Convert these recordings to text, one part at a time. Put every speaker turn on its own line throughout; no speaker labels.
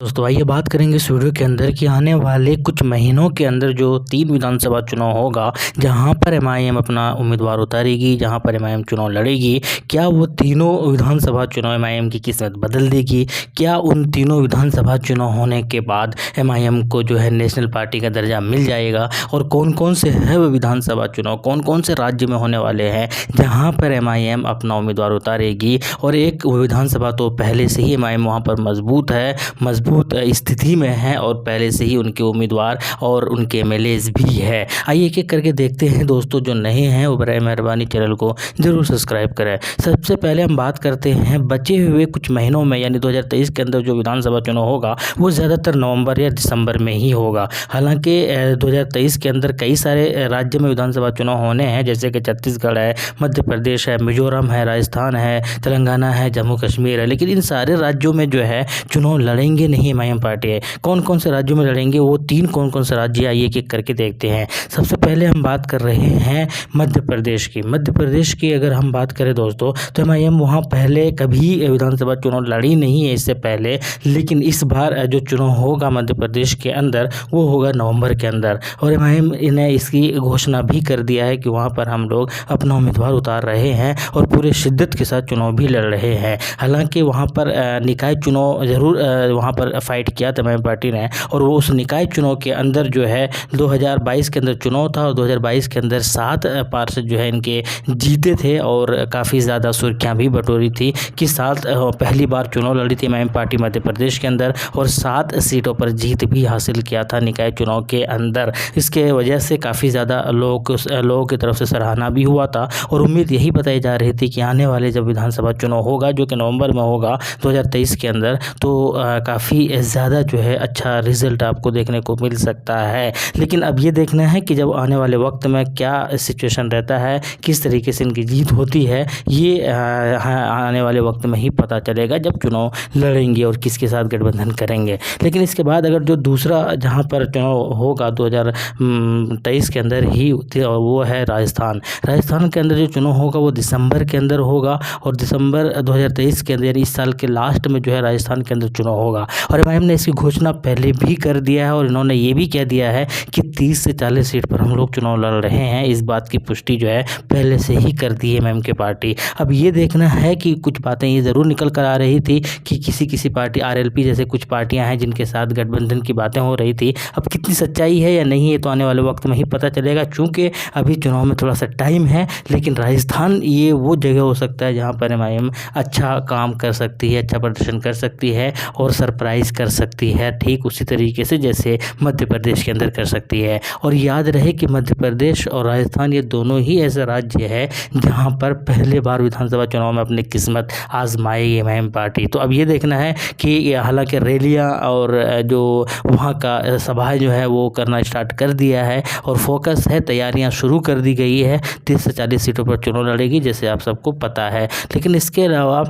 दोस्तों आइए बात करेंगे इस वीडियो के अंदर कि आने वाले कुछ महीनों के अंदर जो 3 विधानसभा चुनाव होगा, जहां पर एमआईएम अपना उम्मीदवार उतारेगी, जहां पर एमआईएम चुनाव लड़ेगी, क्या वो तीनों विधानसभा चुनाव एमआईएम की किस्मत बदल देगी? क्या उन तीनों विधानसभा चुनाव होने के बाद एमआईएम को जो है नेशनल पार्टी का दर्जा मिल जाएगा? और कौन कौन से है वो विधानसभा चुनाव, कौन कौन से राज्य में होने वाले हैं जहाँ पर एमआईएम अपना उम्मीदवार उतारेगी? और एक विधानसभा तो पहले से ही एमआईएम वहाँ पर मजबूत स्थिति में है और पहले से ही उनके उम्मीदवार और उनके एमएलएज भी है। आइए एक एक करके देखते हैं दोस्तों। जो नए हैं वो बराए मेहरबानी चैनल को जरूर सब्सक्राइब करें। सबसे पहले हम बात करते हैं बचे हुए कुछ महीनों में, यानी 2023 के अंदर जो विधानसभा चुनाव होगा वो ज़्यादातर नवंबर या दिसंबर में ही होगा। हालांकि 2023 के अंदर कई सारे राज्य में विधानसभा चुनाव होने हैं, जैसे कि छत्तीसगढ़ है, मध्य प्रदेश है, मिजोरम है, राजस्थान है, तेलंगाना है, जम्मू कश्मीर है। लेकिन इन सारे राज्यों में जो है चुनाव लड़ेंगे नहीं एमआईएम पार्टी है। कौन कौन से राज्यों में लड़ेंगे वो तीन कौन कौन से राज्य, आइए एक एक करके देखते हैं। सबसे पहले हम बात कर रहे हैं मध्य प्रदेश की। मध्य प्रदेश की अगर हम बात करें दोस्तों, तो एमआईएम वहाँ पहले कभी विधानसभा चुनाव लड़ी नहीं है इससे पहले, लेकिन इस बार जो चुनाव होगा मध्य प्रदेश के अंदर वो होगा नवंबर के अंदर। और एमआईएम ने इसकी घोषणा भी कर दिया है कि वहाँ पर हम लोग अपना उम्मीदवार उतार रहे हैं और पूरे शिद्दत के साथ चुनाव भी लड़ रहे हैं। हालांकि वहाँ पर निकाय चुनाव जरूर वहाँ पर फाइट किया था एमआईएम पार्टी ने, और वो उस निकाय चुनाव के अंदर जो है 2022 के अंदर चुनाव था और 2022 के अंदर 7 पार्षद जो है इनके जीते थे और काफ़ी ज़्यादा सुर्खियाँ भी बटोरी थी कि 7 पहली बार चुनाव लड़ी थी एमआईएम पार्टी मध्य प्रदेश के अंदर और 7 सीटों पर जीत भी हासिल किया था निकाय चुनाव के अंदर। इसके वजह से काफ़ी ज़्यादा लोगों की तरफ से सराहना भी हुआ था और उम्मीद यही बताई जा रही थी कि आने वाले जब विधानसभा चुनाव होगा जो कि नवंबर में होगा 2023 के अंदर, तो काफ़ी ज़्यादा जो है अच्छा रिज़ल्ट आपको देखने को मिल सकता है। लेकिन अब ये देखना है कि जब आने वाले वक्त में क्या सिचुएशन रहता है, किस तरीके से इनकी जीत होती है, ये आने वाले वक्त में ही पता चलेगा जब चुनाव लड़ेंगे और किसके साथ गठबंधन करेंगे। लेकिन इसके बाद अगर जो दूसरा जहाँ पर चुनाव होगा 2023 के अंदर ही, वो है राजस्थान। राजस्थान के अंदर जो चुनाव होगा वो दिसंबर के अंदर होगा और दिसंबर 2023 के अंदर इस साल के लास्ट में जो है राजस्थान के अंदर चुनाव होगा। और एमआईएम ने इसकी घोषणा पहले भी कर दिया है और इन्होंने ये भी कह दिया है कि 30 से 40 सीट पर हम लोग चुनाव लड़ रहे हैं। इस बात की पुष्टि जो है पहले से ही कर दी है एमआईएम की पार्टी। अब ये देखना है कि कुछ बातें ये ज़रूर निकल कर आ रही थी कि किसी पार्टी आरएलपी जैसे कुछ पार्टियां हैं जिनके साथ गठबंधन की बातें हो रही थी। अब कितनी सच्चाई है या नहीं है तो आने वाले वक्त में ही पता चलेगा, चूँकि अभी चुनाव में थोड़ा सा टाइम है। लेकिन राजस्थान ये वो जगह हो सकता है जहाँ पर एमआईएम अच्छा काम कर सकती है, अच्छा प्रदर्शन कर सकती है और सरप्राइज़ कर सकती है, ठीक उसी तरीके से जैसे मध्य प्रदेश के अंदर कर सकती है। और याद रहे कि मध्य प्रदेश और राजस्थान ये दोनों ही ऐसे राज्य है जहां पर पहले बार विधानसभा चुनाव में अपनी किस्मत आजमाएगी एमआईएम पार्टी। तो अब ये देखना है कि हालांकि रैलियां और जो वहां का सभाएं जो है वो करना स्टार्ट कर दिया है और फोकस है, तैयारियां शुरू कर दी गई है। 30 से 40 सीटों पर चुनाव लड़ेगी जैसे आप सबको पता है। लेकिन इसके अलावा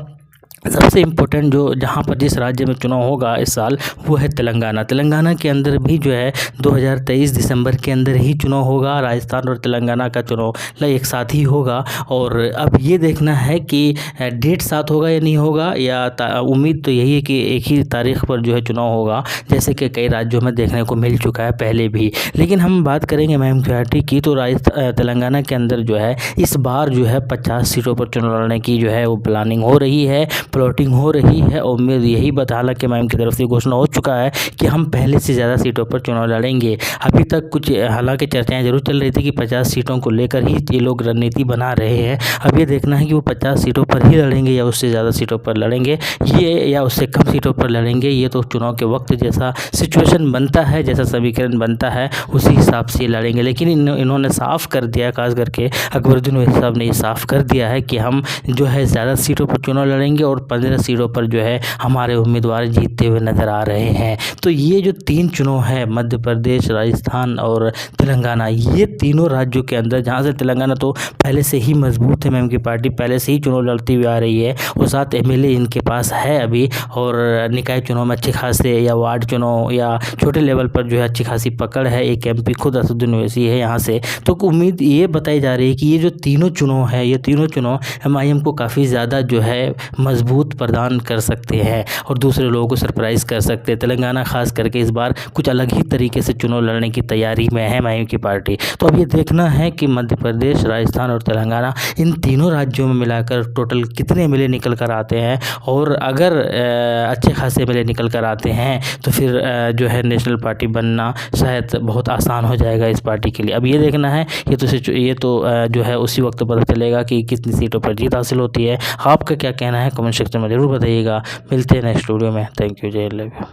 सबसे इम्पोर्टेंट जो जहाँ पर जिस राज्य में चुनाव होगा इस साल वो है तेलंगाना। तेलंगाना के अंदर भी जो है 2023 दिसंबर के अंदर ही चुनाव होगा। राजस्थान और तेलंगाना का चुनाव एक साथ ही होगा और अब ये देखना है कि डेट साथ होगा या नहीं होगा, या उम्मीद तो यही है कि एक ही तारीख पर जो है चुनाव होगा, जैसे कि कई राज्यों में देखने को मिल चुका है पहले भी। लेकिन हम बात करेंगे एमआईएम पार्टी की, तो तेलंगाना के अंदर जो है इस बार जो है 50 सीटों पर चुनाव लड़ने की जो है वो प्लानिंग हो रही है, प्लॉटिंग हो रही है। और उम्मीद यही हालांकि एमआईएम की तरफ से घोषणा हो चुका है कि हम पहले से ज़्यादा सीटों पर चुनाव लड़ेंगे। अभी तक कुछ हालांकि चर्चाएं जरूर चल रही थी कि 50 सीटों को लेकर ही ये लोग रणनीति बना रहे हैं। अब ये देखना है कि वो 50 सीटों पर ही लड़ेंगे या उससे ज़्यादा सीटों पर लड़ेंगे, ये या उससे कम सीटों पर लड़ेंगे। ये तो चुनाव के वक्त जैसा सिचुएशन बनता है, जैसा समीकरण बनता है उसी हिसाब से लड़ेंगे। लेकिन इन्होंने साफ कर दिया, खास करके अकबरुद्दीन ओवैसी साहब ने ये साफ कर दिया है कि हम जो है ज़्यादा सीटों पर चुनाव लड़ेंगे और 15 सीटों पर जो है हमारे उम्मीदवार जीतते हुए नजर आ रहे हैं। तो ये जो 3 चुनाव है मध्य प्रदेश, राजस्थान और तेलंगाना, ये तीनों राज्यों के अंदर, जहाँ से तेलंगाना तो पहले से ही मजबूत है, एमआईएम की पार्टी पहले से ही चुनाव लड़ती हुई आ रही है और 7 एमएलए इनके पास है अभी, और निकाय चुनाव में अच्छे खासे या वार्ड चुनाव या छोटे लेवल पर जो है अच्छी खासी पकड़ है। एक एमपी खुद असदुद्दीन ओवैसी है यहाँ से। तो उम्मीद ये बताई जा रही है कि ये जो तीनों चुनाव है, ये तीनों चुनाव एमआईएम को काफ़ी ज़्यादा जो है मजबूत अद्भुत प्रदान कर सकते हैं और दूसरे लोगों को सरप्राइज़ कर सकते हैं। तेलंगाना खास करके इस बार कुछ अलग ही तरीके से चुनाव लड़ने की तैयारी में है एमआईएम की पार्टी। तो अब ये देखना है कि मध्य प्रदेश, राजस्थान और तेलंगाना इन तीनों राज्यों में मिलाकर टोटल कितने एमएलए निकल कर आते हैं, और अगर अच्छे खासे एमएलए निकल कर आते हैं तो फिर जो है नेशनल पार्टी बनना शायद बहुत आसान हो जाएगा इस पार्टी के लिए। अब ये देखना है, ये तो जो है उसी वक्त पता चलेगा कि कितनी सीटों पर जीत हासिल होती है। आपका क्या कहना है कमेंट सेक्शन में ज़रूर बताइएगा। मिलते हैं नेक्स्ट वीडियो में। Thank you. जय हिंद।